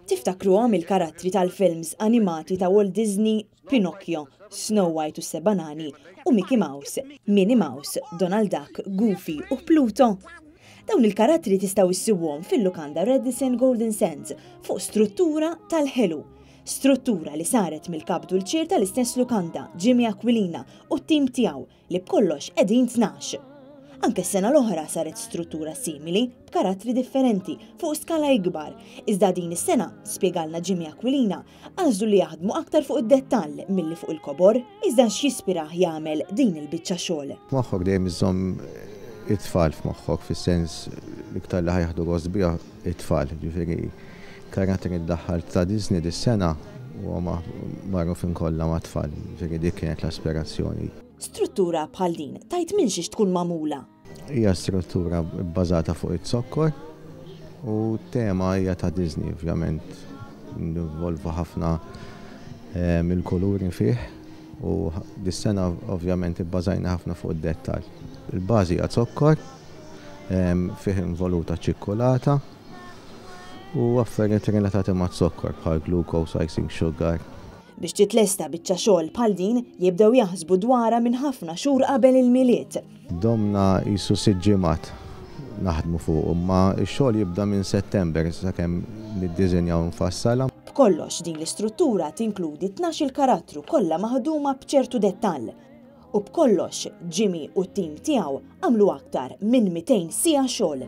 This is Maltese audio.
Tiftakruhom il-karattri tal-films animati ta' Walt Disney, Pinocchio, Snow White u s-Seba' Nani u Mickey Mouse, Minnie Mouse, Donald Duck, Goofy u Pluto. Dawn il-karattri tistgħu issibuhom fil-lukanda Radisson Golden Sands fuq struttura tal-ħelu. Struttura li saret mill-kap dulċir tal-istess lukanda, Jimmy Aquilina u t-tim tiegħu li b'kollox qegħdin 12. Anke s-sena l-oħra saret struttura simili b'karattri differenti fuq skala ikbar. Iżda din is-sena, spjegalna Jimmy Aquilina, għażlu li jaħdmu aktar fuq id-dettall milli fuq il-kobor, iżda x'jispirah jagħmel din il-biċċa xogħol. Moħħok dejjem iżomm it-tfal f'moħħok fis-sens iktar li ħajħdu gost biha it-tfal, ġifieri karattri ddaħħal ta' Disney dis-sena huwa magħrufin kollha ma' tfal, ġifieri dik kienet l-aspirazzjoni. Struttura bħal din tajt minn xiex tkun magħmula. Hija struttura bbażata fuq it-sokkor u tema hija ta' Disney, ovvjament involva ħafna mill-kuluri fih u dis-sena ovvjament ibbażajna ħafna fuq id-dettall. Il-bażi hija sokkor, fih involuta ċikkolata u affarijiet relatati mat-sokkor bħal glucose, icing sugar. Biex titlesta biċċa xogħol bħal din jibdew jaħsbu dwarha minn ħafna xhur qabel il-miliet. Domna qisu 6 ġimgħat naħdmu fuq, ma x-xogħol jibda minn Settembер sakemm niddiżinjaw nfassala. B'kollox din l-istruttura tinkludi 12 karattru kollha maħduma b'ċertu dettall. U b'kollox Jimmy u t-tim tiegħu għamlu aktar minn 200 siegħa xogħol.